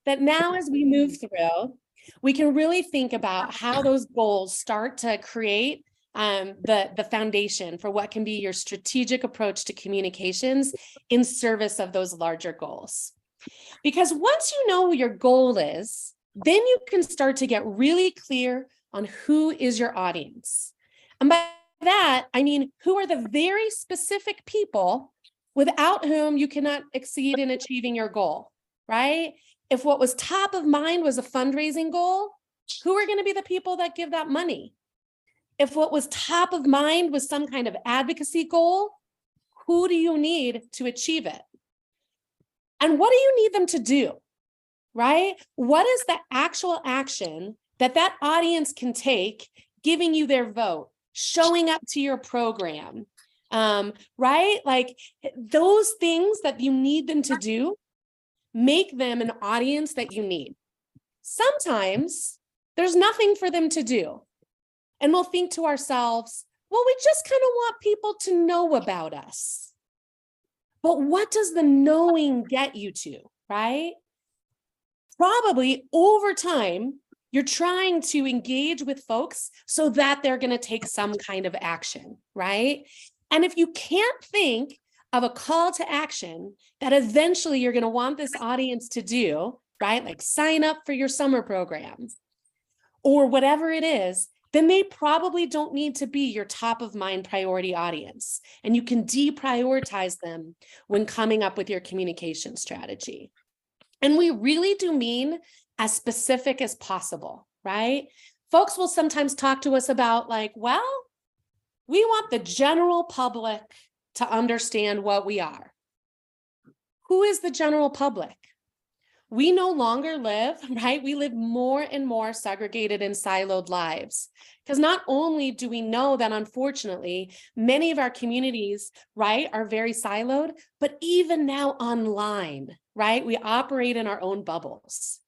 that now as we move through, we can really think about how those goals start to create the foundation for what can be your strategic approach to communications in service of those larger goals. Because once you know who your goal is, then you can start to get really clear on who is your audience. And by that, I mean, who are the very specific people without whom you cannot exceed in achieving your goal, right? If what was top of mind was a fundraising goal, who are going to be the people that give that money? If what was top of mind was some kind of advocacy goal, who do you need to achieve it? And what do you need them to do, right? What is the actual action that that audience can take, giving you their vote, showing up to your program, right? Like those things that you need them to do, make them an audience that you need. Sometimes there's nothing for them to do. And we'll think to ourselves, well, we just kind of want people to know about us. But what does the knowing get you to, right? Probably over time, you're trying to engage with folks so that they're going to take some kind of action, right? And if you can't think of a call to action that eventually you're going to want this audience to do, right? Like sign up for your summer program or whatever it is, then they probably don't need to be your top of mind priority audience. And you can deprioritize them when coming up with your communication strategy. And we really do mean as specific as possible, right? Folks will sometimes talk to us about like, well, we want the general public to understand what we are. Who is the general public? We no longer live, right? We live more and more segregated and siloed lives. Because not only do we know that unfortunately, many of our communities, right, are very siloed, but even now online, right? We operate in our own bubbles,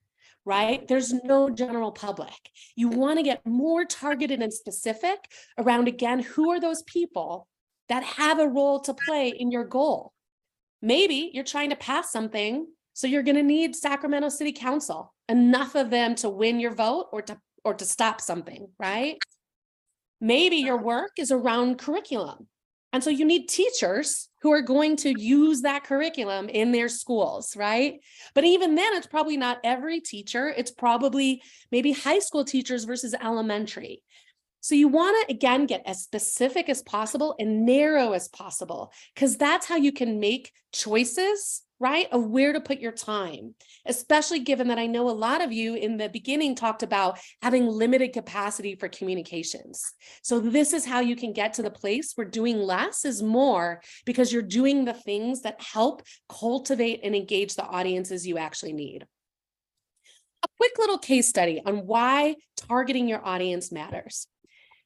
right? There's no general public. You want to get more targeted and specific around, again, who are those people that have a role to play in your goal? Maybe you're trying to pass something, so you're going to need Sacramento City Council, enough of them to win your vote or to stop something, right? Maybe your work is around curriculum. And so you need teachers who are going to use that curriculum in their schools, right? But even then, it's probably not every teacher. It's probably maybe high school teachers versus elementary. So you want to, again, get as specific as possible and narrow as possible, because that's how you can make choices, right, of where to put your time, especially given that I know a lot of you in the beginning talked about having limited capacity for communications. So this is how you can get to the place where doing less is more, because you're doing the things that help cultivate and engage the audiences you actually need. A quick little case study on why targeting your audience matters.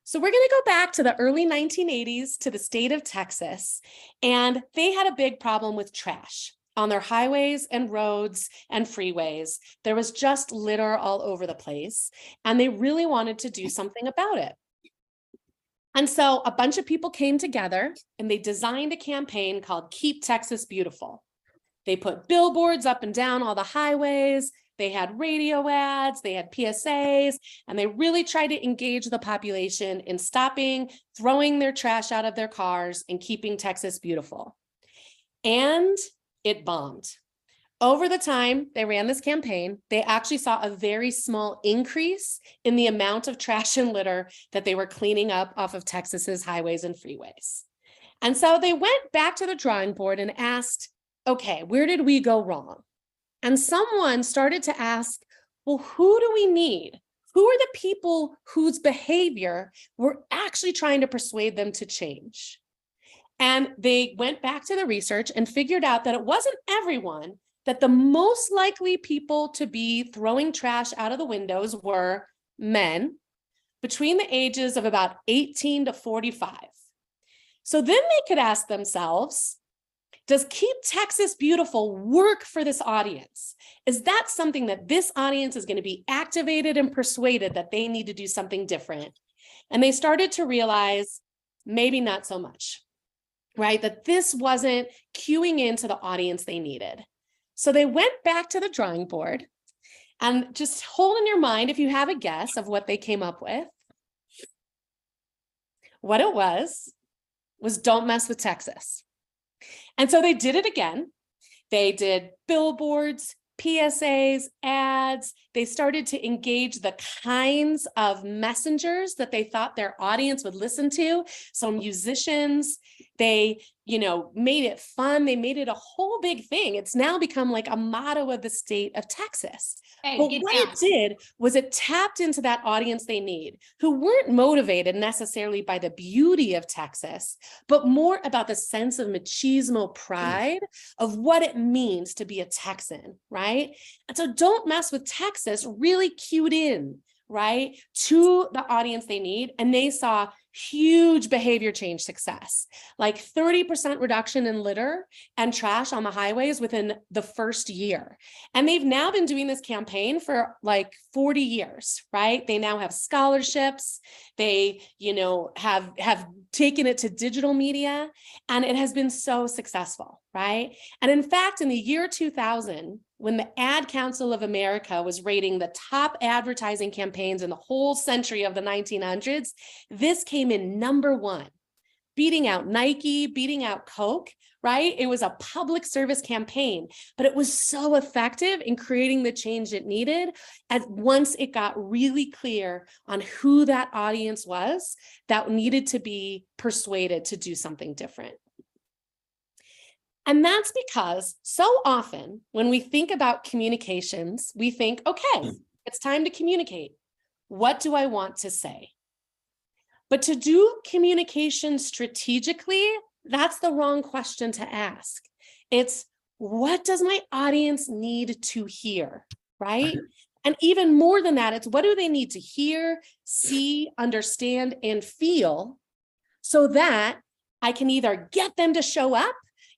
So we're going to go back to the early 1980s to the state of Texas, and they had a big problem with trash on their highways and roads and freeways. There was just litter all over the place, and they really wanted to do something about it. And so a bunch of people came together and they designed a campaign called Keep Texas Beautiful. They put billboards up and down all the highways. They had radio ads, they had PSAs, and they really tried to engage the population in stopping, throwing their trash out of their cars, and keeping Texas beautiful. And it bombed. Over the time they ran this campaign, they actually saw a very small increase in the amount of trash and litter that they were cleaning up off of Texas's highways and freeways. And so they went back to the drawing board and asked, okay, where did we go wrong? And someone started to ask, well, who do we need? Who are the people whose behavior we're actually trying to persuade them to change? And they went back to the research and figured out that it wasn't everyone, that the most likely people to be throwing trash out of the windows were men between the ages of about 18 to 45. So then they could ask themselves, does Keep Texas Beautiful work for this audience? Is that something that this audience is going to be activated and persuaded that they need to do something different? And they started to realize maybe not so much, right? That this wasn't cueing into the audience they needed. So they went back to the drawing board And just hold in your mind, if you have a guess of what they came up with, what it was don't mess with Texas. And so they did it again. They did billboards, PSAs, ads. They started to engage the kinds of messengers that they thought their audience would listen to. So musicians, they, made it fun. They made it a whole big thing. It's now become like a motto of the state of Texas. But what it did was it tapped into that audience they need, who weren't motivated necessarily by the beauty of Texas, but more about the sense of machismo pride of what it means to be a Texan, right? And so Don't Mess with Texas really cued in, right, to the audience they need. And they saw huge behavior change success, like 30% reduction in litter and trash on the highways within the first year. And they've now been doing this campaign for like 40 years, right? They now have scholarships. They, have taken it to digital media, and it has been so successful, right? And in fact, in the year 2000, when the Ad Council of America was rating the top advertising campaigns in the whole century of the 1900s, this came in #1, beating out Nike, beating out Coke, right? It was a public service campaign, but it was so effective in creating the change it needed. And once it got really clear on who that audience was that needed to be persuaded to do something different. And that's because so often when we think about communications, we think, okay, it's time to communicate. What do I want to say? But to do communication strategically, that's the wrong question to ask. It's, what does my audience need to hear, right? And even more than that, it's what do they need to hear, see, understand, and feel so that I can either get them to show up,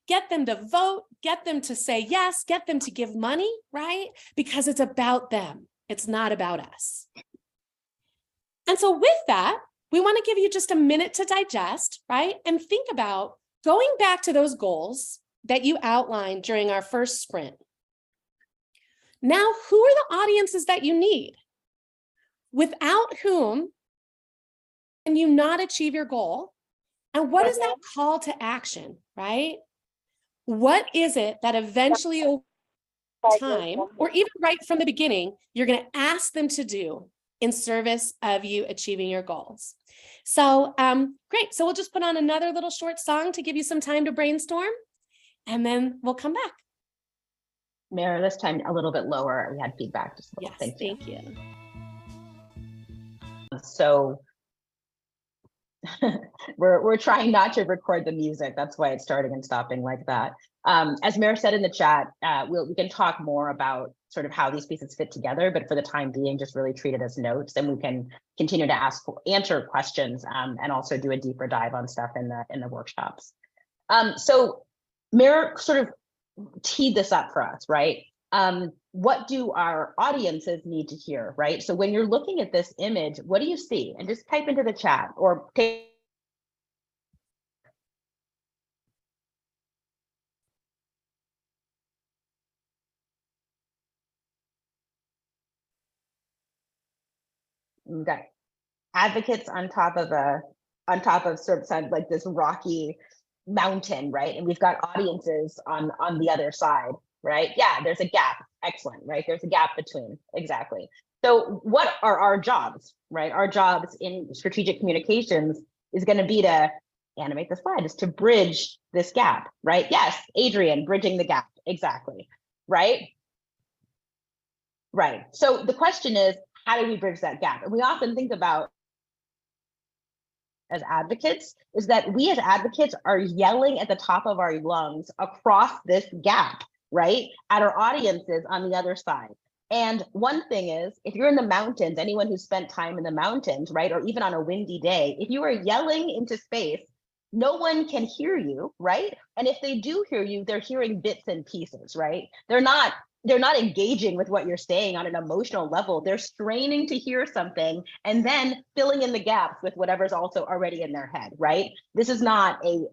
get them to vote, get them to say yes, get them to give money, right? Because it's about them. It's not about us. And so with that, we want to give you just a minute to digest, right? And think about going back to those goals that you outlined during our first sprint. Now, who are the audiences that you need? Without whom can you not achieve your goal? And what is that call to action, right? What is it that eventually over time, or even right from the beginning, you're going to ask them to do in service of you achieving your goals? So great. So we'll just put on another little short song to give you some time to brainstorm, and then we'll come back. Mara, this time a little bit lower. We had feedback. Just a little. Yes, thank you. So we're trying not to record the music. That's why it's starting and stopping like that. As Mara said in the chat, we can talk more about sort of how these pieces fit together, but for the time being, just really treat it as notes, and we can continue to answer questions and also do a deeper dive on stuff in the workshops. So Mara sort of teed this up for us, right? What do our audiences need to hear, right? So when you're looking at this image, what do you see? And just type into the chat or take. We've got advocates on top of sort of like this rocky mountain, right? And we've got audiences on the other side, right? Yeah, there's a gap. Excellent, right? There's a gap between, exactly. So what are our jobs, right? Our jobs in strategic communications is going to be to animate the slide, is to bridge this gap, right? Yes, Adrian, bridging the gap, exactly, right? Right. So the question is, how do we bridge that gap? And we often think about as advocates is that we as advocates are yelling at the top of our lungs across this gap, right? At our audiences on the other side. And one thing is, if you're in the mountains, anyone who's spent time in the mountains, right? Or even on a windy day, if you are yelling into space, no one can hear you, right? And if they do hear you, they're hearing bits and pieces, right? They're not engaging with what you're saying on an emotional level. They're straining to hear something and then filling in the gaps with whatever's also already in their head, right? This is not an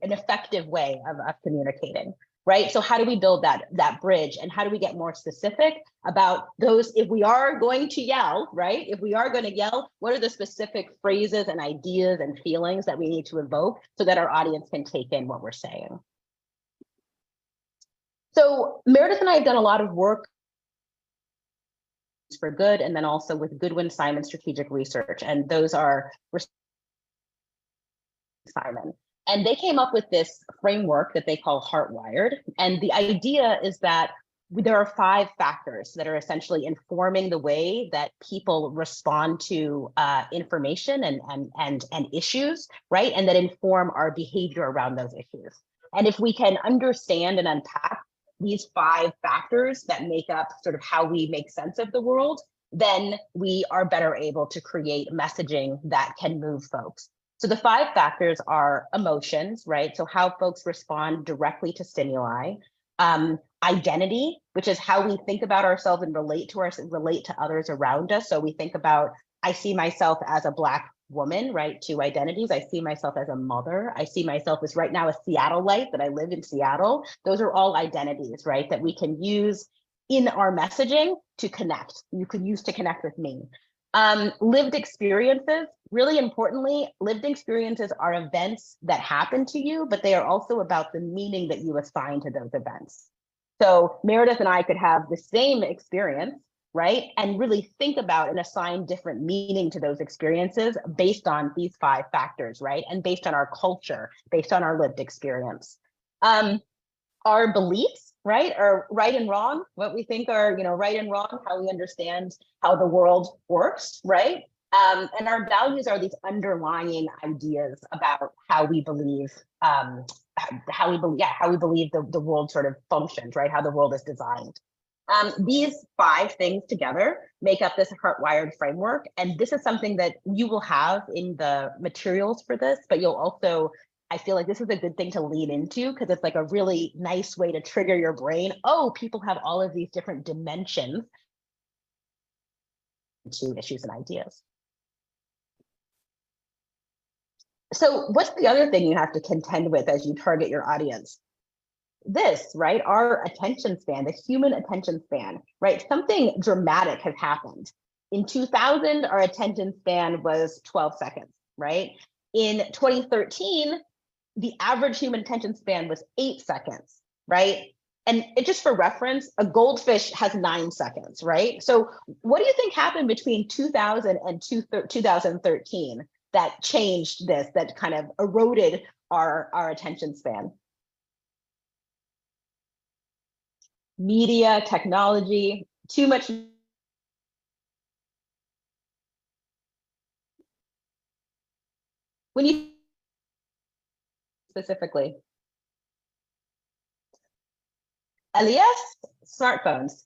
effective way of communicating. right? So how do we build that bridge, and how do we get more specific about those? If we are going to yell, right? If we are going to yell, what are the specific phrases and ideas and feelings that we need to evoke so that our audience can take in what we're saying? So Meredith and I have done a lot of work for good, and then also with Goodwin Simon Strategic Research, and those are Simon. And they came up with this framework that they call Heartwired. And the idea is that there are 5 factors that are essentially informing the way that people respond to information and issues, right? And that inform our behavior around those issues. And if we can understand and unpack these 5 factors that make up sort of how we make sense of the world, then we are better able to create messaging that can move folks. So the 5 factors are emotions, right? So how folks respond directly to stimuli. Identity, which is how we think about ourselves and relate to others around us. So we think about, I see myself as a Black woman, right? 2 identities. I see myself as a mother. I see myself as right now a Seattleite, that I live in Seattle. Those are all identities, right? That we can use in our messaging to connect. You can use to connect with me. Lived experiences, really importantly, lived experiences are events that happen to you, but they are also about the meaning that you assign to those events. So Meredith and I could have the same experience, right? And really think about and assign different meaning to those experiences based on these 5 factors, right? And based on our culture, based on our lived experience. Our beliefs, right, are right and wrong, what we think are, right and wrong, how we understand how the world works, right? And our values are these underlying ideas about how we believe, how we believe the world sort of functions, right? How the world is designed. These 5 things together make up this Heartwired framework, and this is something that you will have in the materials for this, but you'll also, I feel like this is a good thing to lean into because it's like a really nice way to trigger your brain. Oh, people have all of these different dimensions to issues and ideas. So what's the other thing you have to contend with as you target your audience? This, right? Our attention span, the human attention span, right? Something dramatic has happened. In 2000, our attention span was 12 seconds, right? In 2013, the average human attention span was 8 seconds, right? And it, just for reference, a goldfish has 9 seconds, right? So what do you think happened between 2000 and 2013 that changed this, that kind of eroded our attention span? Media, technology, too much. When you specifically, Elias, smartphones,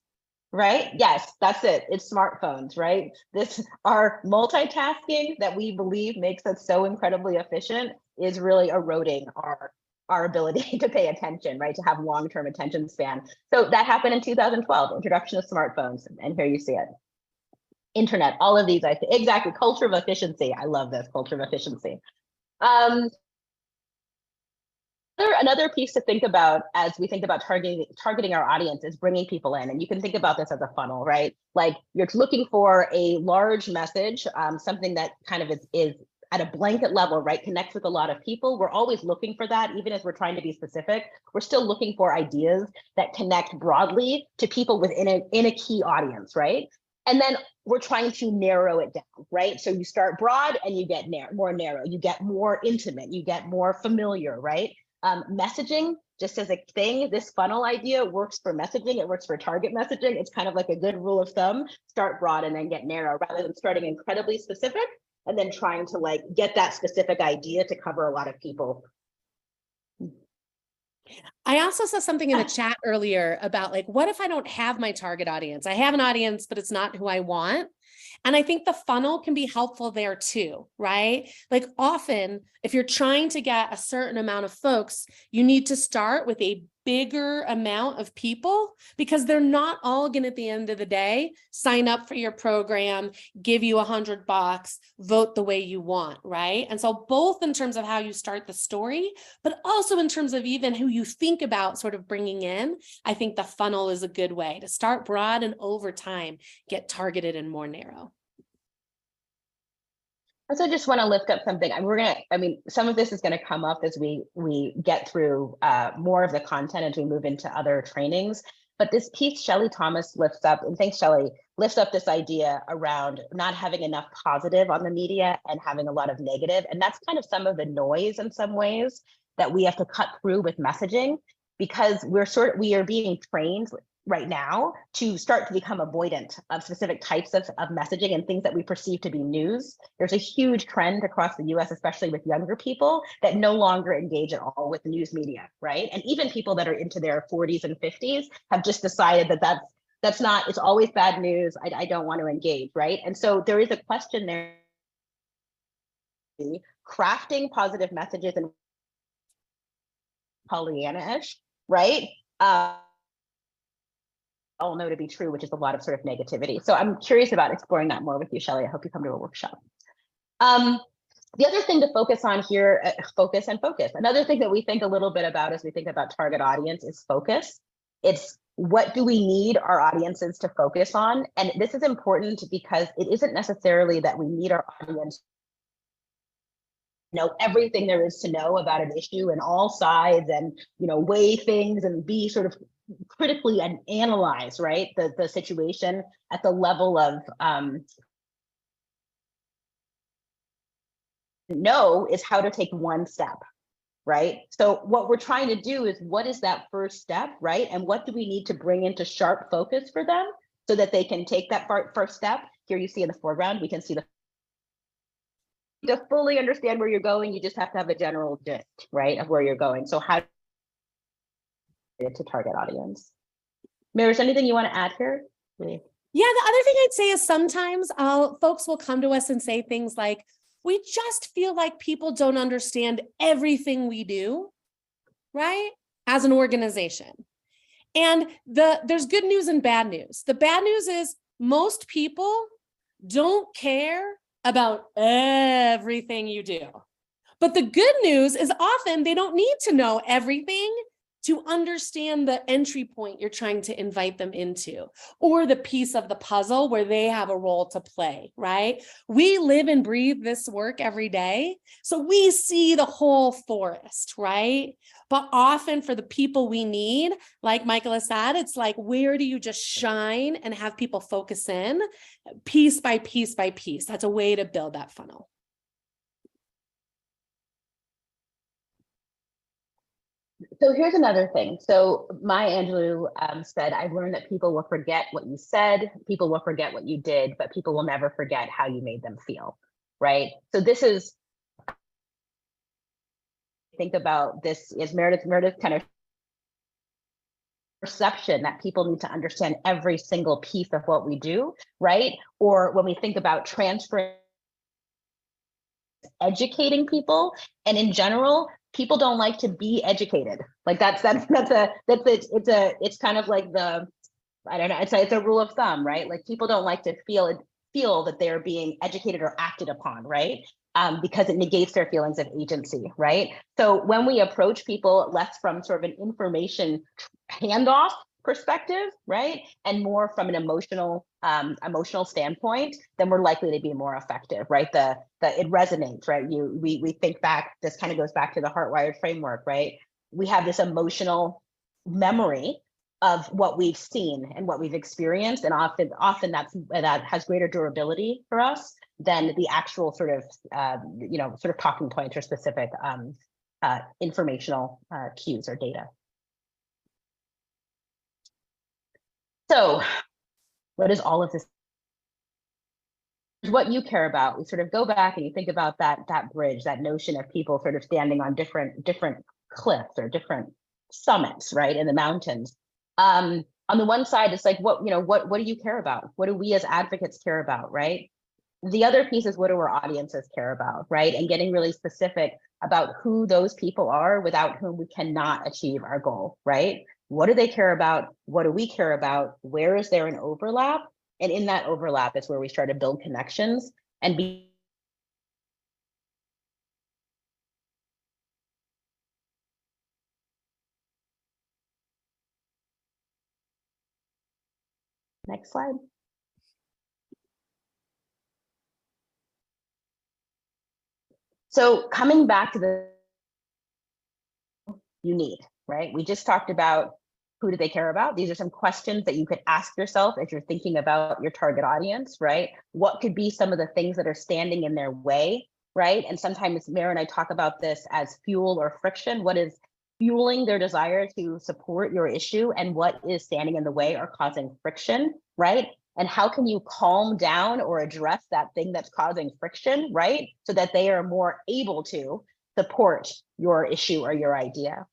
right? Yes, that's it. It's smartphones, right? This, our multitasking that we believe makes us so incredibly efficient is really eroding our ability to pay attention, right? To have long-term attention span. So that happened in 2012, introduction of smartphones, and here you see it. Internet, all of these, I think, exactly, culture of efficiency. I love this, culture of efficiency. Another piece to think about as we think about targeting our audience is bringing people in. And you can think about this as a funnel, right? Like you're looking for a large message, something that kind of is at a blanket level, right? Connects with a lot of people. We're always looking for that, even as we're trying to be specific. We're still looking for ideas that connect broadly to people within a key audience, right? And then we're trying to narrow it down, right? So you start broad and you get more narrow, you get more intimate, you get more familiar, right? Messaging, just as a thing, this funnel idea works for messaging, it works for target messaging. It's kind of like a good rule of thumb, start broad and then get narrow, rather than starting incredibly specific and then trying to like get that specific idea to cover a lot of people. I also saw something in the chat earlier about like, what if I don't have my target audience? I have an audience, but it's not who I want. And I think the funnel can be helpful there too, right? Like often, if you're trying to get a certain amount of folks, you need to start with a bigger amount of people, because they're not all going to, at the end of the day, sign up for your program, give you $100, vote the way you want, right? And so both in terms of how you start the story, but also in terms of even who you think about sort of bringing in, I think the funnel is a good way to start broad and over time get targeted and more narrow. I also just want to lift up something. Some of this is going to come up as we get through more of the content as we move into other trainings. But this piece Shelley Thomas lifts up, and thanks, Shelley, lifts up this idea around not having enough positive on the media and having a lot of negative. And that's kind of some of the noise in some ways that we have to cut through with messaging, because we are being trained right now to start to become avoidant of specific types of messaging and things that we perceive to be news. There's a huge trend across the US, especially with younger people, that no longer engage at all with news media, right? And even people that are into their 40s and 50s have just decided that that's not, it's always bad news. I don't want to engage, right? And so there is a question there, crafting positive messages and Pollyanna-ish, right? All know to be true, which is a lot of sort of negativity. So I'm curious about exploring that more with you, Shelley. I hope you come to a workshop. The other thing to focus on here, focus. Another thing that we think a little bit about as we think about target audience is focus. It's what do we need our audiences to focus on? And this is important because it isn't necessarily that we need our audience know everything there is to know about an issue and all sides, and weigh things and be sort of critically and analyze, right, the situation at the level of know is how to take one step, right? So what we're trying to do is, what is that first step, right? And what do we need to bring into sharp focus for them so that they can take that first step? Here you see in the foreground, we can see to fully understand where you're going, you just have to have a general gist, right, of where you're going. So how to target audience. Maris, anything you want to add here? Yeah, the other thing I'd say is sometimes folks will come to us and say things like, we just feel like people don't understand everything we do, right, as an organization. And there's good news and bad news. The bad news is most people don't care about everything you do. But the good news is often they don't need to know everything to understand the entry point you're trying to invite them into, or the piece of the puzzle where they have a role to play, right? We live and breathe this work every day, so we see the whole forest, right? But often for the people we need, like Michaela said, it's like, where do you just shine and have people focus in piece by piece by piece? That's a way to build that funnel. So here's another thing. So Maya Angelou said, I've learned that people will forget what you said, people will forget what you did, but people will never forget how you made them feel, right? So this is, think about this is Meredith kind of perception that people need to understand every single piece of what we do, right? Or when we think about transferring, educating people, and in general, people don't like to be educated. Like it's kind of like the, I don't know, it's a rule of thumb, right? Like people don't like to feel that they're being educated or acted upon, right? Because it negates their feelings of agency, right? So when we approach people less from sort of an information handoff perspective, right, and more from an emotional standpoint, then we're likely to be more effective, right? It resonates, right? We think back. This kind of goes back to the Heartwired framework, right? We have this emotional memory of what we've seen and what we've experienced, and often that has greater durability for us than the actual sort of talking points or specific informational cues or data. So what is all of this? What you care about. We sort of go back and you think about that bridge, that notion of people sort of standing on different cliffs or different summits, right, in the mountains. On the one side, it's like, what do you care about? What do we as advocates care about, right? The other piece is, what do our audiences care about, right? And getting really specific about who those people are without whom we cannot achieve our goal, right? What do they care about? What do we care about? Where is there an overlap? And in that overlap is where we start to build connections and be. Next slide. So coming back to the you need, right? We just talked about who do they care about? These are some questions that you could ask yourself as you're thinking about your target audience, right? What could be some of the things that are standing in their way, right? And sometimes Mara and I talk about this as fuel or friction. What is fueling their desire to support your issue, and what is standing in the way or causing friction, right? And how can you calm down or address that thing that's causing friction, right? So that they are more able to support your issue or your idea.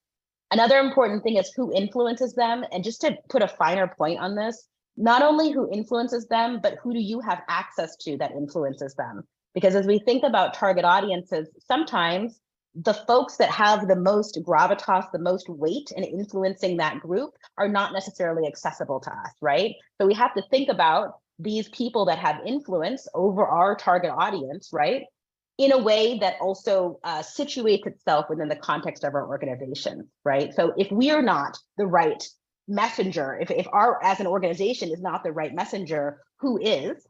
Another important thing is who influences them. And just to put a finer point on this, not only who influences them, but who do you have access to that influences them? Because as we think about target audiences, sometimes the folks that have the most gravitas, the most weight in influencing that group are not necessarily accessible to us, right? So we have to think about these people that have influence over our target audience, right? In a way that also situates itself within the context of our organization, right? So if we are not the right messenger, if our, as an organization, is not the right messenger, who is,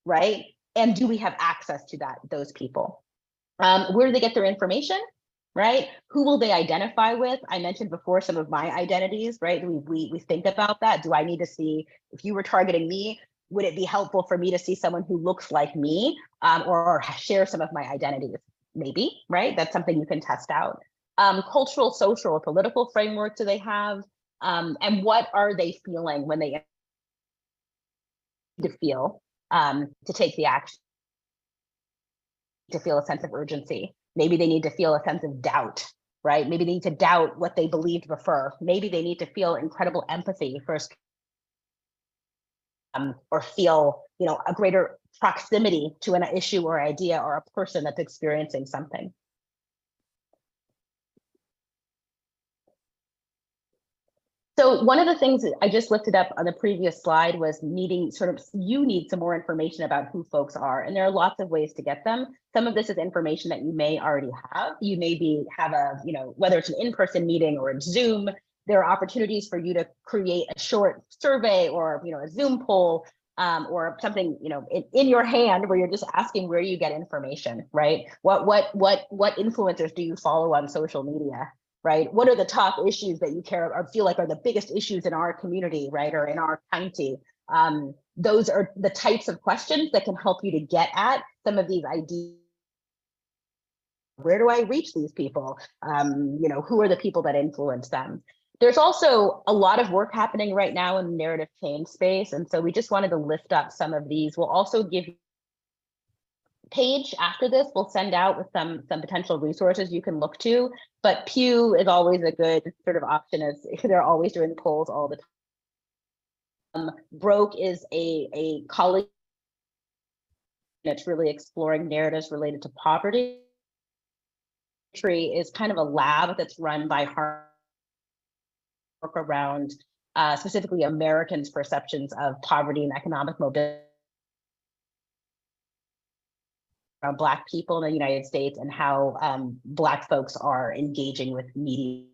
right? And do we have access to those people? Where do they get their information, right? Who will they identify with? I mentioned before some of my identities, right? We think about that. Do I need to see, if you were targeting me, would it be helpful for me to see someone who looks like me, or share some of my identities? Maybe, right? That's something you can test out. Cultural, social, or political framework do they have? And what are they feeling when they feel to take the action, to feel a sense of urgency? Maybe they need to feel a sense of doubt, right? Maybe they need to doubt what they believed before. Maybe they need to feel incredible empathy first, or feel, a greater proximity to an issue or idea or a person that's experiencing something. So one of the things that I just lifted up on the previous slide was you need some more information about who folks are, and there are lots of ways to get them. Some of this is information that you may already have. You maybe have whether it's an in-person meeting or a Zoom, there are opportunities for you to create a short survey or a Zoom poll, or something in your hand where you're just asking, where do you get information, right? What influencers do you follow on social media, right? What are the top issues that you care or feel like are the biggest issues in our community, right, or in our county? Those are the types of questions that can help you to get at some of these ideas. Where do I reach these people? Who are the people that influence them? There's also a lot of work happening right now in the narrative change space. And so we just wanted to lift up some of these. We'll also give you a page after this, we'll send out with some potential resources you can look to, but Pew is always a good sort of option, as they're always doing polls all the time. Broke is a college that's really exploring narratives related to poverty. Tree is kind of a lab that's run by Harvard, around specifically Americans' perceptions of poverty and economic mobility around Black people in the United States, and how Black folks are engaging with media.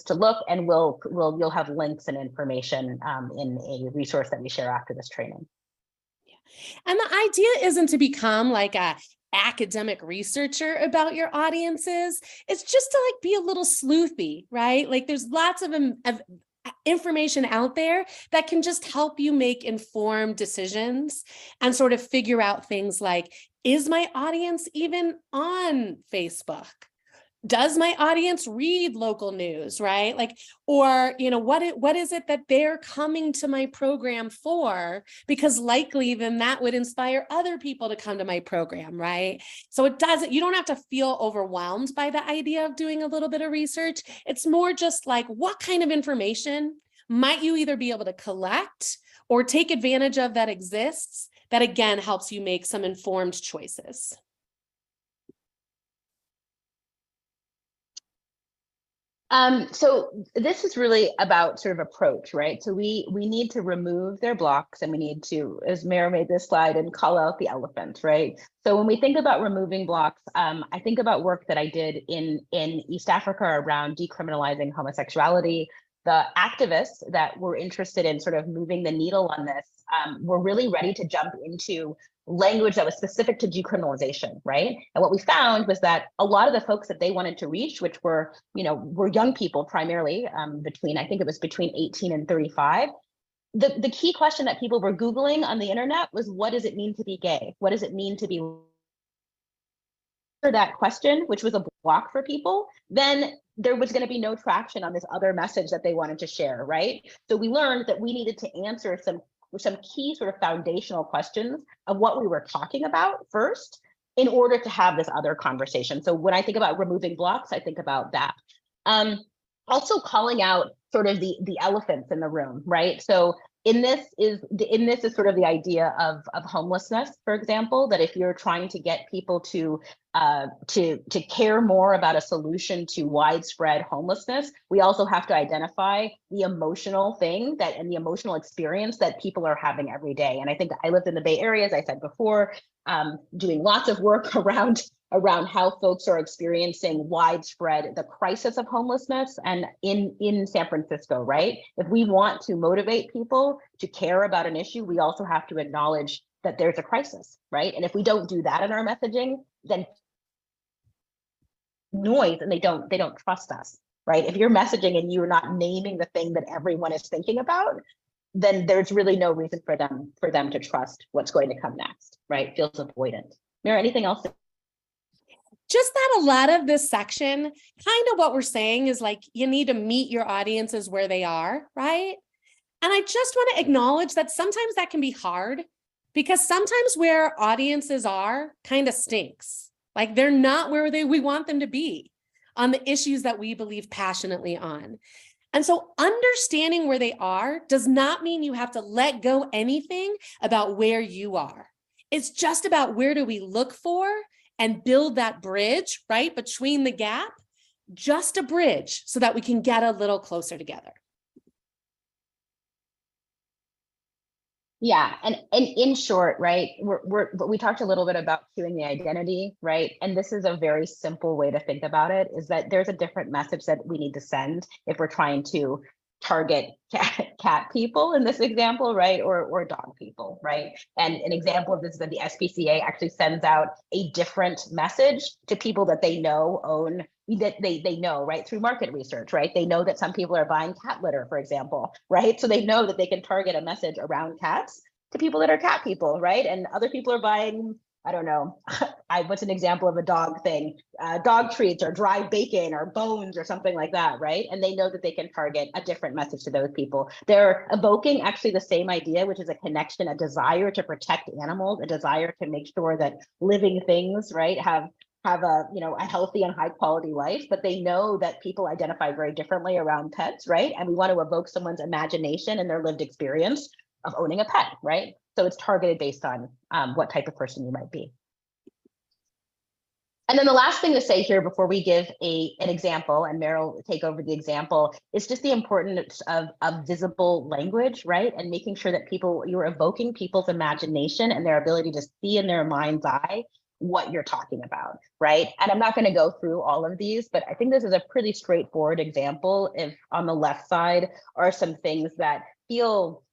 To look, and you'll have links and information in a resource that we share after this training. And the idea isn't to become like a academic researcher about your audiences. It's just to be a little sleuthy, right? Like there's lots of information out there that can just help you make informed decisions and sort of figure out things like, is my audience even on Facebook? Does my audience read local news, right? Or, what is it that they're coming to my program for? Because likely then that would inspire other people to come to my program, right? So you don't have to feel overwhelmed by the idea of doing a little bit of research. It's more just like, what kind of information might you either be able to collect or take advantage of that exists that again helps you make some informed choices. So this is really about sort of approach, right? So we need to remove their blocks, and we need to, as Mara made this slide, and call out the elephant, right? So when we think about removing blocks, I think about work that I did in East Africa around decriminalizing homosexuality. The activists that were interested in sort of moving the needle on this were really ready to jump into language that was specific to decriminalization, right? And what we found was that a lot of the folks that they wanted to reach, which were, were young people primarily, I think it was between 18 and 35. The key question that people were Googling on the internet was, what does it mean to be gay? What does it mean to be that question, which was a block for people, then there was going to be no traction on this other message that they wanted to share, right? So we learned that we needed to answer some key sort of foundational questions of what we were talking about first in order to have this other conversation. So when I think about removing blocks, I think about that. Also calling out sort of the elephants in the room, right? So in this is sort of the idea of homelessness, for example, that if you're trying to get people to care more about a solution to widespread homelessness, we also have to identify the emotional thing and the emotional experience that people are having every day. And I think I lived in the Bay Area, as I said before, doing lots of work around how folks are experiencing widespread the crisis of homelessness and in San Francisco, right? If we want to motivate people to care about an issue, we also have to acknowledge that there's a crisis, right? And if we don't do that in our messaging, then noise and they don't trust us, right? If you're messaging and you're not naming the thing that everyone is thinking about, then there's really no reason for them to trust what's going to come next, right? Feels avoidant. Mira, anything else? Just that a lot of this section, kind of what we're saying is like, you need to meet your audiences where they are, right? And I just want to acknowledge that sometimes that can be hard because sometimes where audiences are kind of stinks. Like they're not where we want them to be on the issues that we believe passionately on. And so understanding where they are does not mean you have to let go anything about where you are. It's just about where do we look for and build that bridge, right, between the gap, just a bridge so that we can get a little closer together. Yeah, and in short, right, we talked a little bit about cueing the identity, right? And this is a very simple way to think about it, is that there's a different message that we need to send if we're trying to target cat people in this example, right? Or dog people, right? And an example of this is that the SPCA actually sends out a different message to people that they know own, that they know, right? Through market research, right? They know that some people are buying cat litter, for example, right? So they know that they can target a message around cats to people that are cat people, right? And other people are buying, I don't know, what's an example of a dog thing? Dog treats or dry bacon or bones or something like that, right? And they know that they can target a different message to those people. They're evoking actually the same idea, which is a connection, a desire to protect animals, a desire to make sure that living things, right, have a healthy and high quality life, but they know that people identify very differently around pets, right? And we want to evoke someone's imagination and their lived experience of owning a pet, right? So it's targeted based on what type of person you might be. And then the last thing to say here before we give an example, and Meryl will take over the example, is just the importance of visible language, right? And making sure that you're evoking people's imagination and their ability to see in their mind's eye what you're talking about, right? And I'm not going to go through all of these, but I think this is a pretty straightforward example. If on the left side are some things that feel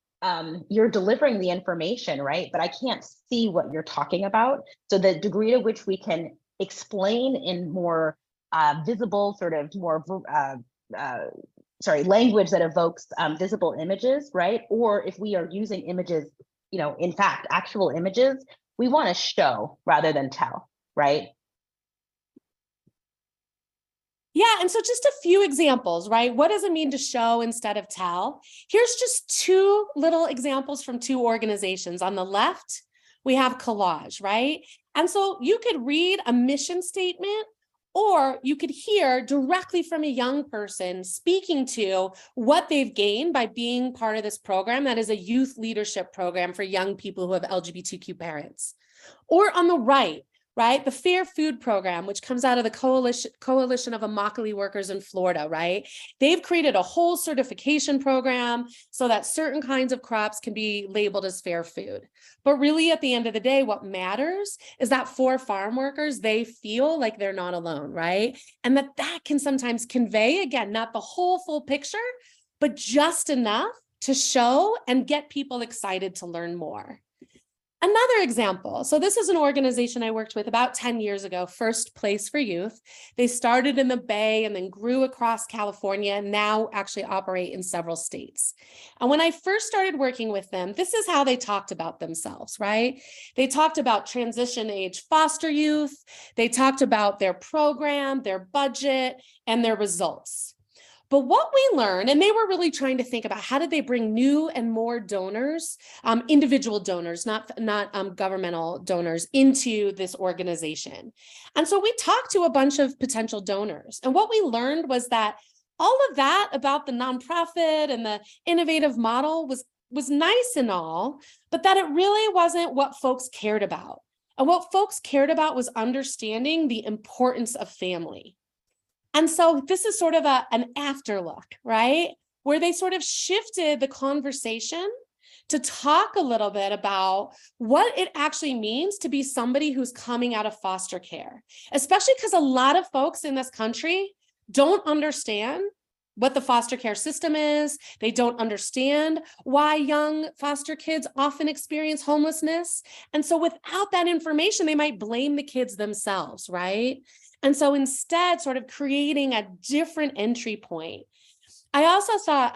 you're delivering the information, right? But I can't see what you're talking about. So the degree to which we can explain in more visible, sort of more language that evokes visible images, right? Or if we are using images, in fact, actual images, we want to show rather than tell, right? Yeah, and so just a few examples, right? What does it mean to show instead of tell? Here's just two little examples from two organizations. On the left, we have collage, right? And so you could read a mission statement, Or you could hear directly from a young person speaking to what they've gained by being part of this program that is a youth leadership program for young people who have LGBTQ parents. Or on the right, the Fair Food Program, which comes out of the coalition of immokalee workers in Florida, right? They've created a whole certification program so that certain kinds of crops can be labeled as fair food. But really, at the end of the day, what matters is that for farm workers, they feel like they're not alone, right? And that can sometimes convey, again, not the whole full picture, but just enough to show and get people excited to learn more. Another example. So this is an organization I worked with about 10 years ago, First Place for Youth. They started in the Bay and then grew across California and now actually operate in several states. And when I first started working with them, this is how they talked about themselves, right? They talked about transition age foster youth. They talked about their program, their budget, and their results. But what we learned, and they were really trying to think about how did they bring new and more donors, individual donors, not governmental donors, into this organization. And so we talked to a bunch of potential donors. And what we learned was that all of that about the nonprofit and the innovative model was nice and all, but that it really wasn't what folks cared about. And what folks cared about was understanding the importance of family. And so this is sort of an afterlook, right? Where they sort of shifted the conversation to talk a little bit about what it actually means to be somebody who's coming out of foster care, especially because a lot of folks in this country don't understand what the foster care system is. They don't understand why young foster kids often experience homelessness. And so without that information, they might blame the kids themselves, right? And so instead, sort of creating a different entry point. I also saw,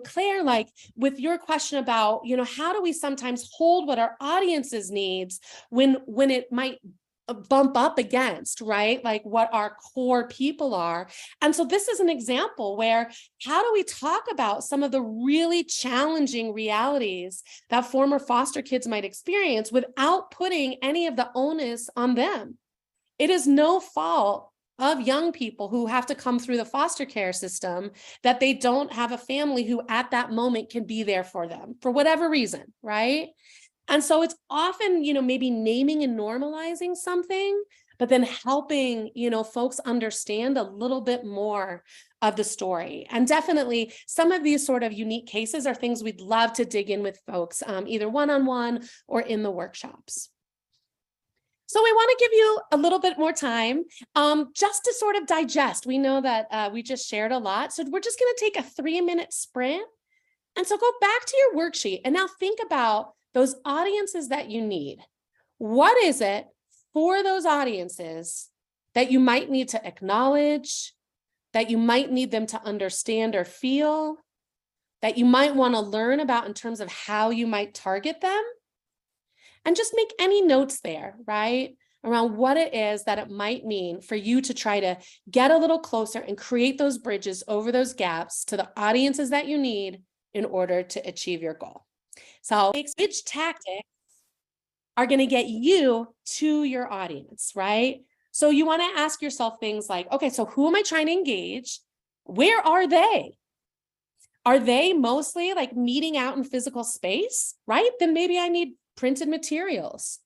Claire, like with your question about, how do we sometimes hold what our audience's needs when it might bump up against, right? Like what our core people are. And so this is an example where how do we talk about some of the really challenging realities that former foster kids might experience without putting any of the onus on them? It is no fault of young people who have to come through the foster care system that they don't have a family who at that moment can be there for them for whatever reason, right? And so it's often, maybe naming and normalizing something, but then helping, folks understand a little bit more of the story. And definitely some of these sort of unique cases are things we'd love to dig in with folks, either one-on-one or in the workshops. So we want to give you a little bit more time just to sort of digest. We know that we just shared a lot. So we're just going to take a 3-minute sprint. And so go back to your worksheet and now think about those audiences that you need. What is it for those audiences that you might need to acknowledge, that you might need them to understand or feel, that you might want to learn about in terms of how you might target them? And just make any notes there, right? Around what it is that it might mean for you to try to get a little closer and create those bridges over those gaps to the audiences that you need in order to achieve your goal. So which tactics are going to get you to your audience, right? So you want to ask yourself things like, okay, so who am I trying to engage? Where are they? Are they mostly like meeting out in physical space, right? Then maybe I need printed materials.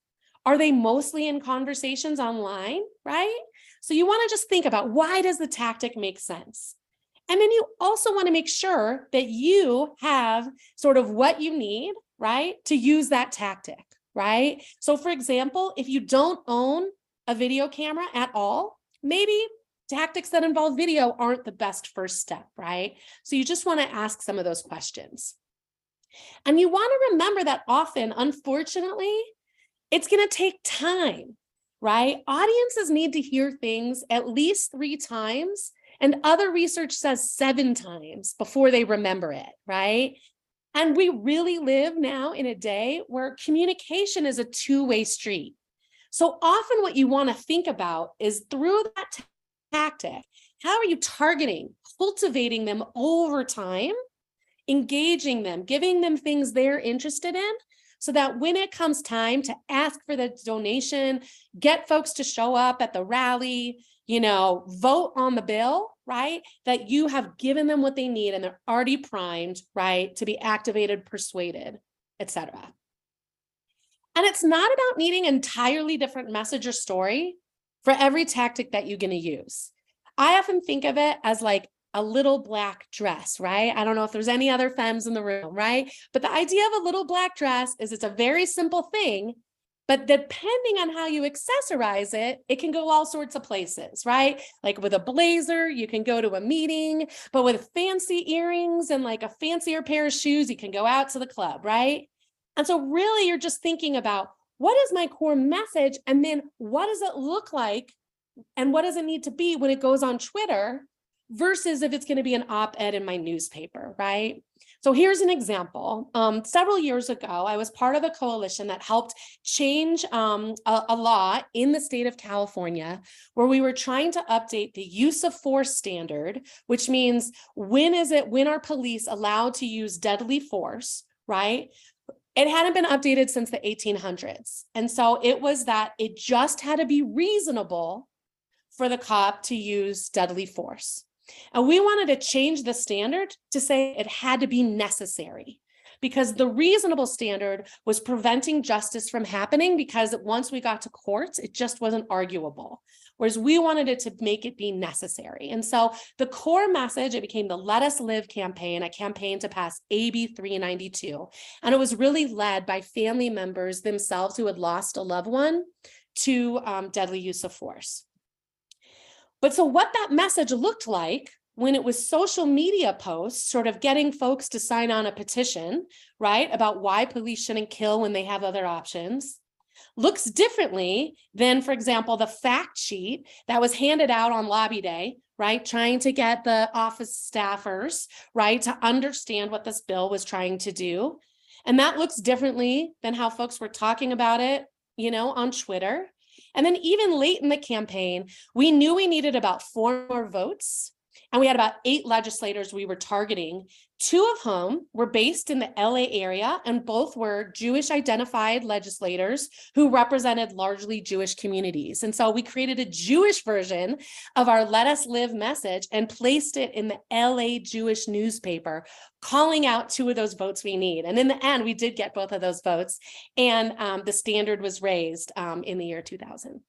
Are they mostly in conversations online, right? So you want to just think about why does the tactic make sense? And then you also want to make sure that you have sort of what you need, right, to use that tactic, right? So for example, if you don't own a video camera at all, maybe tactics that involve video aren't the best first step, right? So you just want to ask some of those questions. And you want to remember that often, unfortunately, it's going to take time, right? Audiences need to hear things at least 3 times, and other research says 7 times before they remember it, right? And we really live now in a day where communication is a 2-way street. So often what you want to think about is through that tactic, how are you targeting, cultivating them over time, engaging them, giving them things they're interested in, so that when it comes time to ask for the donation, get folks to show up at the rally, vote on the bill, right? That you have given them what they need and they're already primed, right? To be activated, persuaded, etc. And it's not about needing an entirely different message or story for every tactic that you're going to use. I often think of it as like a little black dress, right? I don't know if there's any other femmes in the room, right? But the idea of a little black dress is it's a very simple thing, but depending on how you accessorize it, it can go all sorts of places, right? Like with a blazer, you can go to a meeting, but with fancy earrings and like a fancier pair of shoes, you can go out to the club, right? And so really you're just thinking about what is my core message and then what does it look like and what does it need to be when it goes on Twitter versus if it's going to be an op-ed in my newspaper, right? So here's an example. Several years ago, I was part of a coalition that helped change a law in the state of California where we were trying to update the use of force standard, which means when are police allowed to use deadly force, right? It hadn't been updated since the 1800s. And so it was that it just had to be reasonable for the cop to use deadly force. And we wanted to change the standard to say it had to be necessary because the reasonable standard was preventing justice from happening because once we got to courts, it just wasn't arguable. Whereas we wanted it to make it be necessary. And so the core message, it became the Let Us Live campaign, a campaign to pass AB 392. And it was really led by family members themselves who had lost a loved one to deadly use of force. But so what that message looked like when it was social media posts, sort of getting folks to sign on a petition, right, about why police shouldn't kill when they have other options, looks differently than, for example, the fact sheet that was handed out on lobby day, right, trying to get the office staffers, right, to understand what this bill was trying to do. And that looks differently than how folks were talking about it, on Twitter. And then even late in the campaign, we knew we needed about 4 more votes. And we had about 8 legislators we were targeting, 2 of whom were based in the LA area, and both were Jewish identified legislators who represented largely Jewish communities. And so we created a Jewish version of our Let Us Live message and placed it in the LA Jewish newspaper, calling out 2 of those votes we need. And in the end, we did get both of those votes. And the standard was raised in the year 2000.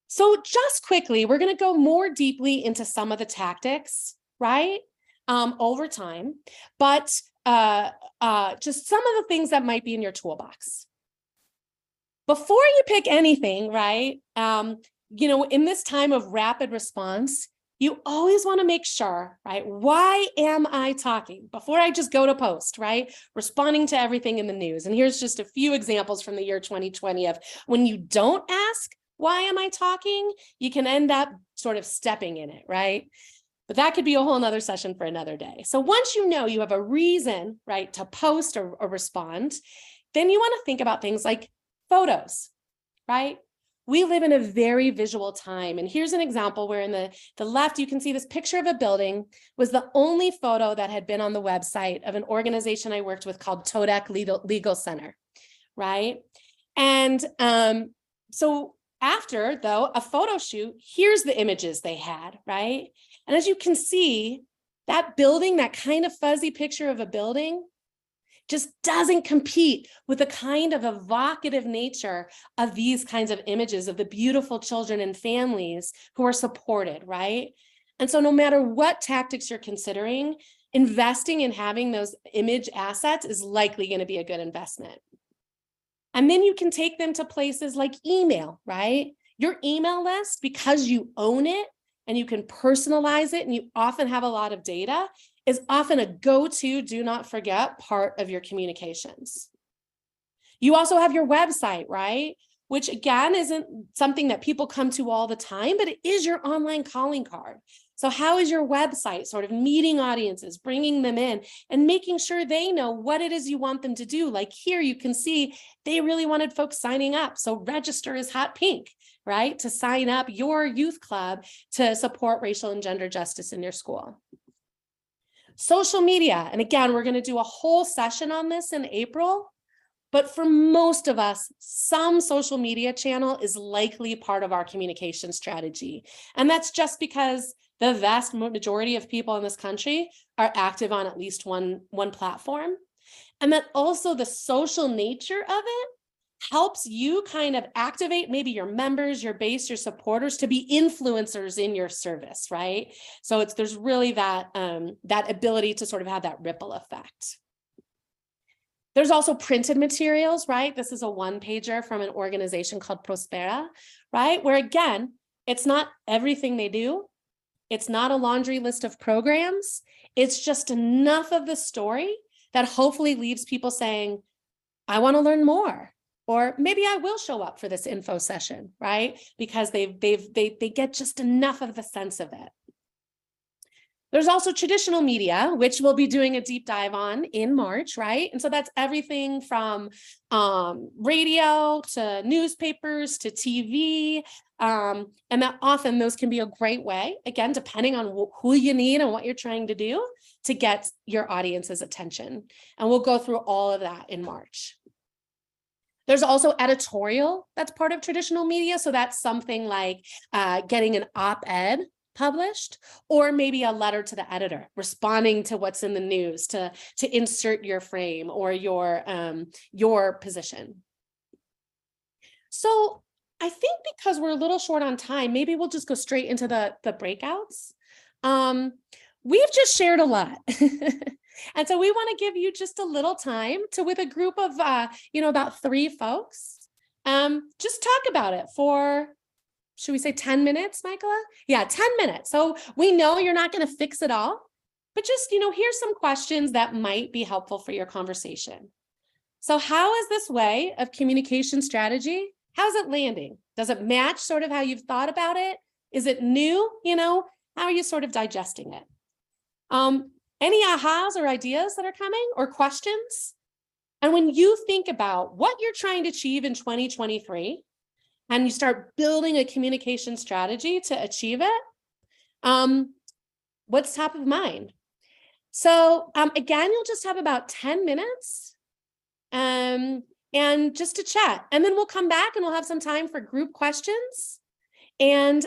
So just quickly, we're going to go more deeply into some of the tactics, right, over time, but just some of the things that might be in your toolbox. Before you pick anything, right, in this time of rapid response, you always want to make sure, right, why am I talking? Before I just go to post, right, responding to everything in the news. And here's just a few examples from the year 2020 of when you don't ask, why am I talking? You can end up sort of stepping in it, right? But that could be a whole nother session for another day. So once you know you have a reason, right, to post or respond, then you want to think about things like photos, right? We live in a very visual time. And here's an example where in the left, you can see this picture of a building was the only photo that had been on the website of an organization I worked with called Todak Legal Center, right? And so after, though, a photo shoot, here's the images they had, right? And as you can see, that building, that kind of fuzzy picture of a building, just doesn't compete with the kind of evocative nature of these kinds of images of the beautiful children and families who are supported, right? And so no matter what tactics you're considering, investing in having those image assets is likely going to be a good investment. And then you can take them to places like email, right? Your email list, because you own it and you can personalize it and you often have a lot of data, is often a go-to, do not forget part of your communications. You also have your website, right? Which again, isn't something that people come to all the time, but it is your online calling card. So how is your website sort of meeting audiences, bringing them in and making sure they know what it is you want them to do? Like here you can see they really wanted folks signing up. So register as hot pink, right? To sign up your youth club to support racial and gender justice in your school. Social media. And again, we're going to do a whole session on this in April. But for most of us, some social media channel is likely part of our communication strategy. And that's just because the vast majority of people in this country are active on at least one platform. And that also the social nature of it helps you kind of activate maybe your members, your base, your supporters to be influencers in your service, right? So there's really that ability to sort of have that ripple effect. There's also printed materials, right? This is a one-pager from an organization called Prospera, right? Where again, it's not everything they do. It's not a laundry list of programs. It's just enough of the story that hopefully leaves people saying, I want to learn more, or maybe I will show up for this info session, right? Because they get just enough of the sense of it. There's also traditional media, which we'll be doing a deep dive on in March, right? And so that's everything from radio to newspapers to TV. And that often those can be a great way, again, depending on who you need and what you're trying to do to get your audience's attention. And we'll go through all of that in March. There's also editorial that's part of traditional media. So that's something like getting an op-ed published, or maybe a letter to the editor responding to what's in the news to insert your frame or your position. So I think because we're a little short on time, maybe we'll just go straight into the breakouts. We've just shared a lot. And so we want to give you just a little time to, with a group of, about 3 folks, just talk about it for, should we say 10 minutes, Michaela? Yeah, 10 minutes. So we know you're not going to fix it all, but just, here's some questions that might be helpful for your conversation. So how is this way of communication strategy? How's it landing? Does it match sort of how you've thought about it? Is it new? How are you sort of digesting it? Any ahas or ideas that are coming or questions? And when you think about what you're trying to achieve in 2023, and you start building a communication strategy to achieve it, what's top of mind? So again, you'll just have about 10 minutes and just to chat. And then we'll come back and we'll have some time for group questions and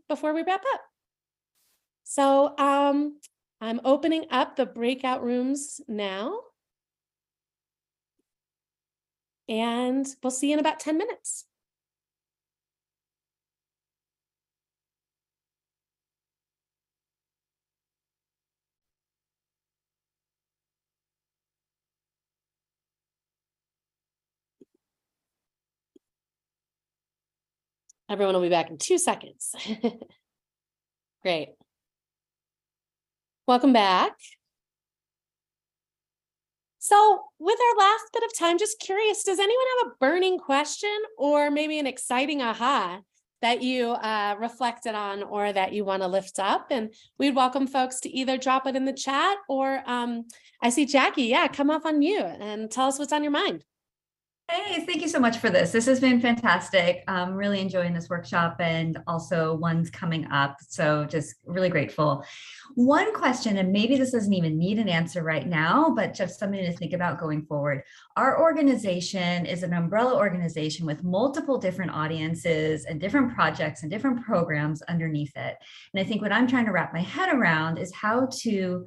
before we wrap up. So I'm opening up the breakout rooms now. And we'll see you in about 10 minutes. Everyone will be back in 2 seconds. Great. Welcome back. So with our last bit of time, just curious, does anyone have a burning question or maybe an exciting aha that you reflected on or that you want to lift up? And we'd welcome folks to either drop it in the chat or I see Jackie, yeah, come off on mute and tell us what's on your mind. Hey, thank you so much for this. This has been fantastic. I'm really enjoying this workshop and also ones coming up. So just really grateful. One question, and maybe this doesn't even need an answer right now, but just something to think about going forward. Our organization is an umbrella organization with multiple different audiences and different projects and different programs underneath it. And I think what I'm trying to wrap my head around is how to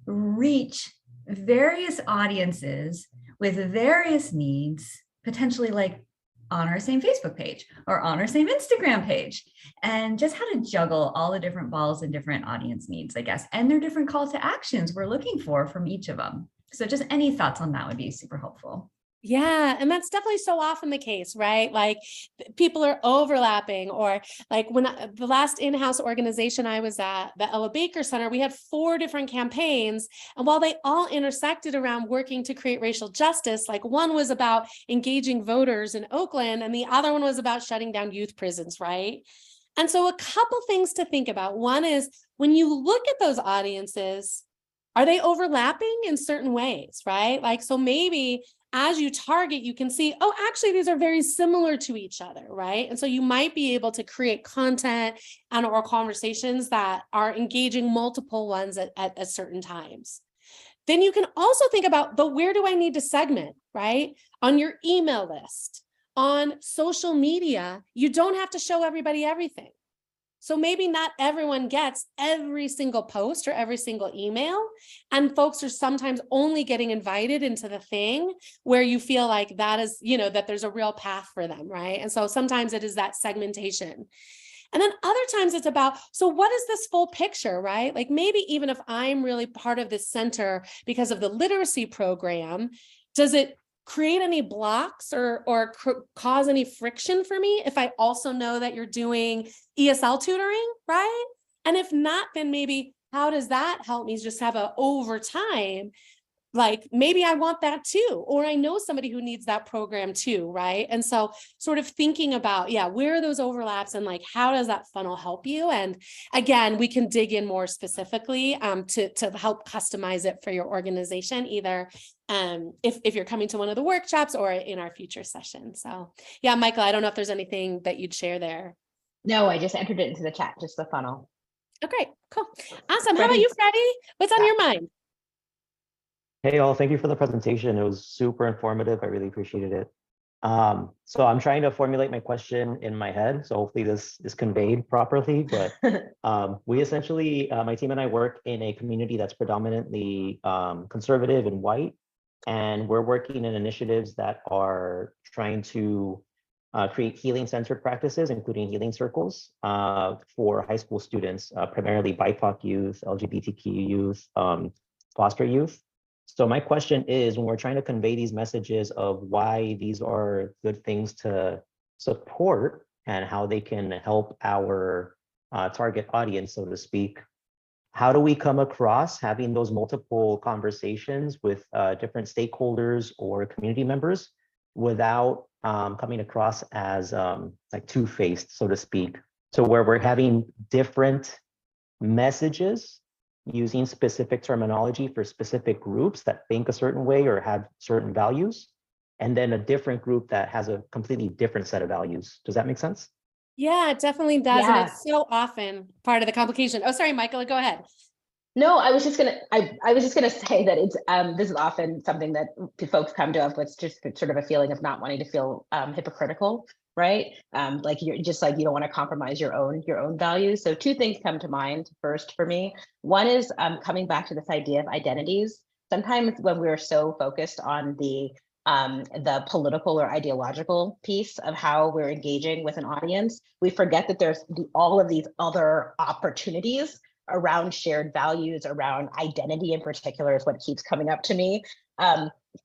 reach various audiences with various needs, potentially like on our same Facebook page or on our same Instagram page, and just how to juggle all the different balls and different audience needs, I guess, and their different call to actions we're looking for from each of them. So just any thoughts on that would be super helpful. Yeah, and that's definitely so often the case, right? Like people are overlapping, or like when the last in-house organization I was at, the Ella Baker Center, we had 4 different campaigns. And while they all intersected around working to create racial justice, like one was about engaging voters in Oakland and the other one was about shutting down youth prisons, right? And so a couple things to think about. One is when you look at those audiences, are they overlapping in certain ways, right? Like, so maybe as you target, you can see, oh, actually, these are very similar to each other, right? And so you might be able to create content and or conversations that are engaging multiple ones at certain times. Then you can also think about, but where do I need to segment, right? On your email list, on social media, you don't have to show everybody everything. So maybe not everyone gets every single post or every single email. And folks are sometimes only getting invited into the thing where you feel like that is, that there's a real path for them, right? And so sometimes it is that segmentation. And then other times it's about, so what is this full picture, right? Like maybe even if I'm really part of this center because of the literacy program, does it create any blocks or cause any friction for me if I also know that you're doing ESL tutoring, right? And if not, then maybe how does that help me just have a over time, like maybe I want that too, or I know somebody who needs that program too, right? And so sort of thinking about, where are those overlaps and like, how does that funnel help you? And again, we can dig in more specifically to help customize it for your organization, either if you're coming to one of the workshops or in our future session. So yeah, Michael, I don't know if there's anything that you'd share there. No, I just entered it into the chat, just the funnel. Okay, cool. Awesome. How about you, Freddie? What's on your mind? Hey all, thank you for the presentation. It was super informative. I really appreciated it. So I'm trying to formulate my question in my head. So hopefully this is conveyed properly, but we essentially, my team and I work in a community that's predominantly conservative and white. And we're working in initiatives that are trying to create healing-centered practices, including healing circles for high school students, primarily BIPOC youth, LGBTQ youth, foster youth. So my question is, when we're trying to convey these messages of why these are good things to support and how they can help our target audience, so to speak, how do we come across having those multiple conversations with different stakeholders or community members without coming across as like two-faced, so to speak? So where we're having different messages using specific terminology for specific groups that think a certain way or have certain values, and then a different group that has a completely different set of values. Does that make sense? Yeah, it definitely does. And it's so often part of the complication. Oh, sorry, Michael, go ahead. No, I was just gonna say that it's this is often something that folks come to us with, just sort of a feeling of not wanting to feel hypocritical, right? Like you're just like, you don't want to compromise your own values. So two things come to mind first for me. One is coming back to this idea of identities. Sometimes when we're so focused on the political or ideological piece of how we're engaging with an audience, we forget that there's all of these other opportunities around shared values, around identity in particular is what keeps coming up to me.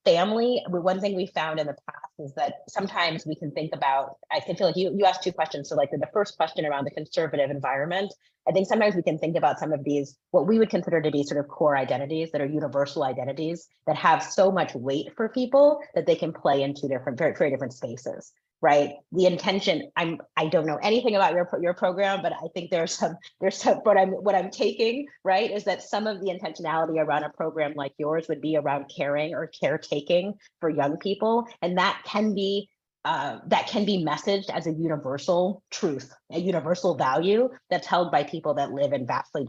Family, one thing we found in the past is that sometimes we can think about, I feel like you asked two questions. So like the first question around the conservative environment, I think sometimes we can think about some of these, what we would consider to be sort of core identities that are universal identities that have so much weight for people that they can play in two different, very different spaces. Right. The intention, I don't know anything about your program, but I think there's some what I'm taking, right, is that some of the intentionality around a program like yours would be around caring or caretaking for young people. And that can be messaged as a universal truth, a universal value that's held by people that live in vastly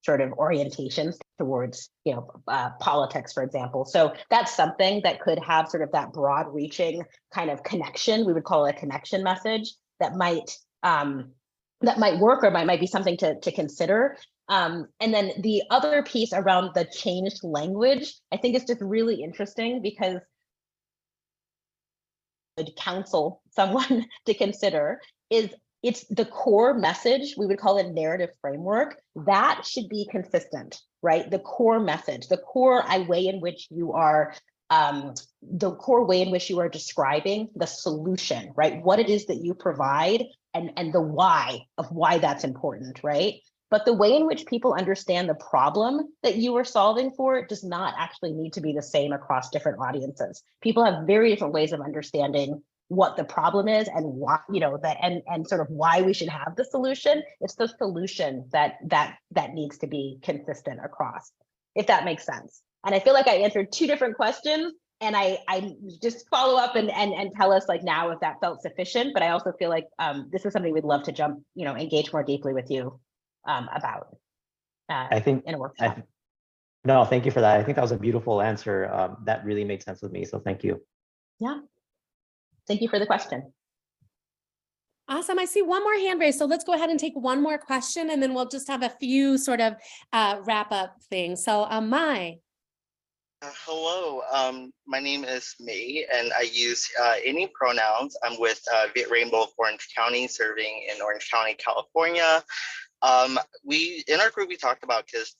sort of orientations towards, politics, for example. So that's something that could have sort of that broad reaching kind of connection. We would call it a connection message that might work, or might be something to consider. And then the other piece around the changed language, I think is just really interesting because I would counsel someone to consider is it's the core message, we would call it narrative framework, that should be consistent, right? The core message, the core way in which you are describing the solution, right? What it is that you provide and the why of why that's important, right? But the way in which people understand the problem that you are solving for does not actually need to be the same across different audiences. People have very different ways of understanding what the problem is and why, and sort of why we should have the solution. It's the solution that needs to be consistent across, if that makes sense. And I feel like I answered two different questions, and I just follow up and tell us like now if that felt sufficient. But I also feel like this is something we'd love to engage more deeply with you about. I think in a workshop. No, thank you for that. I think that was a beautiful answer. That really made sense with me. So thank you. Yeah. Thank you for the question. Awesome. I see one more hand raised. So let's go ahead and take one more question, and then we'll just have a few sort of wrap up things. So Mai. Hello, my name is May, and I use any pronouns. I'm with Rainbow of Orange County, serving in Orange County, California. We in our group we talked about, because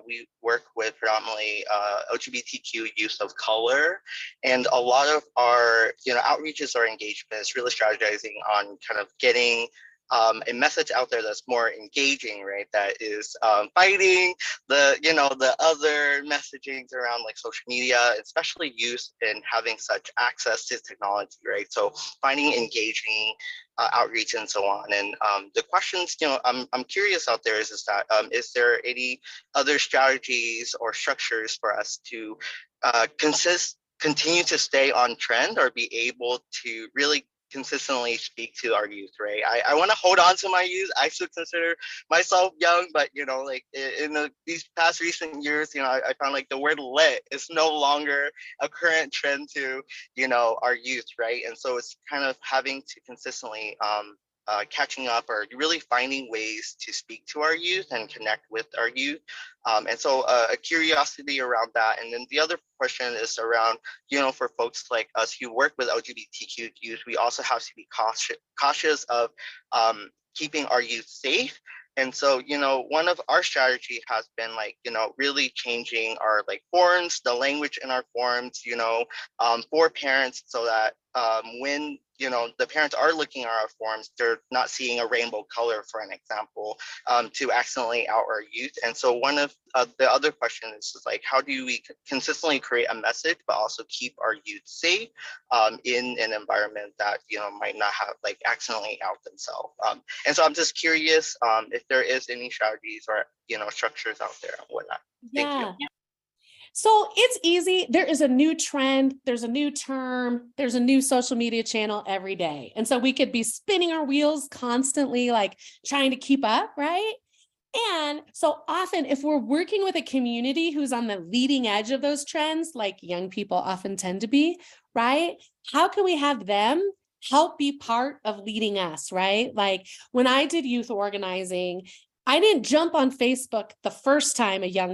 we work with predominantly LGBTQ youth of color, and a lot of our outreaches or engagement is really strategizing on kind of getting a message out there that's more engaging, right? That is fighting the other messagings around like social media, especially youth and having such access to technology, right? So finding engaging outreach and so on. And the questions, I'm curious out there is that is there any other strategies or structures for us to continue to stay on trend, or be able to really consistently speak to our youth, right? I want to hold on to my youth. I still consider myself young, but like in these past recent years, I found like the word lit is no longer a current trend to our youth, right? And so it's kind of having to consistently catching up, or really finding ways to speak to our youth and connect with our youth. And so a curiosity around that. And then the other question is around, for folks like us who work with LGBTQ youth, we also have to be cautious of keeping our youth safe. And so, one of our strategy has been like, really changing our like forms, the language in our forms, for parents, so that when the parents are looking at our forms, they're not seeing a rainbow color, for an example, to accidentally out our youth. And so one of the other questions is like, how do we consistently create a message, but also keep our youth safe in an environment that might not have like accidentally out themselves. And so I'm just curious if there is any strategies or structures out there and whatnot. Thank you. So it's easy. There is a new trend, there's a new term, there's a new social media channel every day. And so we could be spinning our wheels constantly, like trying to keep up, right? And so often, if we're working with a community who's on the leading edge of those trends, like young people often tend to be, right? How can we have them help be part of leading us, right? Like when I did youth organizing, I didn't jump on Facebook the first time a young